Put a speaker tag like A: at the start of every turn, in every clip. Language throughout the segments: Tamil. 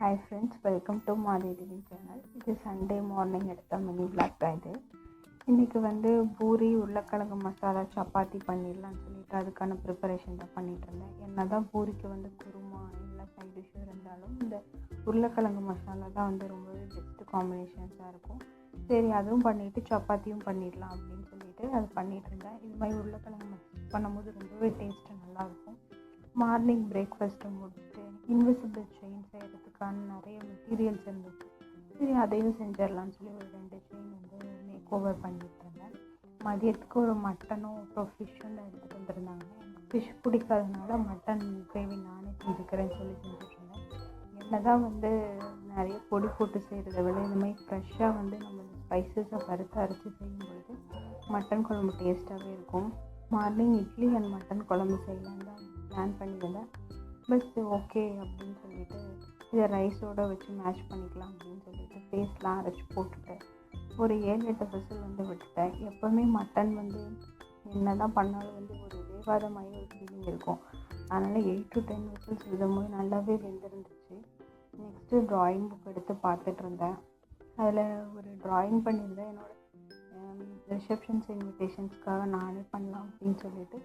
A: ஹாய் ஃப்ரெண்ட்ஸ், வெல்கம் டு மாதி லிவிங் சேனல். இது சண்டே மார்னிங் எடுத்த மினி விளாக் தான் இது. இன்றைக்கி பூரி, உருளைக்கிழங்கு மசாலா, சப்பாத்தி பண்ணிடலான்னு சொல்லிட்டு அதுக்கான ப்ரிப்பரேஷன் தான் பண்ணிகிட்டு இருந்தேன். என்ன தான் பூரிக்கு குருமா இல்லை சைட் டிஷ்ஷு இருந்தாலும் இந்த உருளைக்கிழங்கு மசாலா தான் ரொம்பவே பெஸ்ட்டு காம்பினேஷன்ஸாக இருக்கும். சரி, அதுவும் பண்ணிவிட்டு சப்பாத்தியும் பண்ணிடலாம் அப்படின்னு சொல்லிட்டு அது பண்ணிகிட்டு இருந்தேன். இது மாதிரி உருளைக்கிழங்கு பண்ணும்போது ரொம்பவே டேஸ்ட்டு நல்லாயிருக்கும். மார்னிங் பிரேக்ஃபாஸ்ட்டை முடிச்சுட்டு இன்விசிபிள் செயின் செய்கிறதுக்கான நிறைய மெட்டீரியல்ஸ் இருந்துச்சு. சரி, அதையும் செஞ்சிடலான்னு சொல்லி ஒரு 2 செயின் மேக் ஓவர் பண்ணிகிட்டு இருந்தேன். மதியத்துக்கு ஒரு மட்டனும் அப்புறம் ஃபிஷ்ஷும் தான் எடுத்துகிட்டு வந்துருந்தாங்க. எனக்கு ஃபிஷ் பிடிக்காதனால மட்டன் கிரேவி நானே செஞ்சுக்கிறேன்னு சொல்லி செஞ்சுட்ருந்தேன். என்ன தான் நிறைய பொடி போட்டு செய்கிறத விட இந்த மாதிரி ஃப்ரெஷ்ஷாக நம்ம இந்த ஸ்பைசஸை வறுத்து அரைச்சி செய்யும்பொழுது மட்டன் குழம்பு டேஸ்ட்டாகவே இருக்கும். மார்னிங் இட்லி அண்ட் மட்டன் குழம்பு செய்யலான்னு தான் பிளான் பண்ணியிருந்தேன். பட் ஓகே அப்படின்னு சொல்லிட்டு இதை ரைஸோடு வச்சு மேட்ச் பண்ணிக்கலாம் அப்படின்னு சொல்லிட்டு பேஸ்ட்லாம் அரைச்சி போட்டுட்டேன். ஒரு 7-8 விசில் விட்டுட்டேன். எப்போவுமே மட்டன் என்ன தான் பண்ணாலும் ஒரு வேவாதமாகி ஒரு ஃபீலிங் இருக்கும். அதனால் 8 to 10 விசில்ஸ் விடும்போது நல்லாவே வெந்திருந்துச்சு. நெக்ஸ்ட்டு ட்ராயிங் புக் எடுத்து பார்த்துட்டு இருந்தேன். அதில் ஒரு ட்ராயிங் பண்ணியிருந்தேன். என்னோடய ரிசப்ஷன்ஸ் இன்விடேஷன்ஸ்க்காக நானே பண்ணலாம் அப்படின்னு சொல்லிட்டு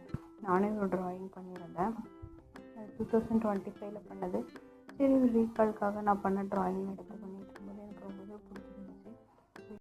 A: நானே ஒரு ட்ராயிங் பண்ணியிருந்தேன். 2025 பண்ணது. சரி, ரீகால்க்காக நான் பண்ண ட்ராயிங் எடுத்து பண்ணி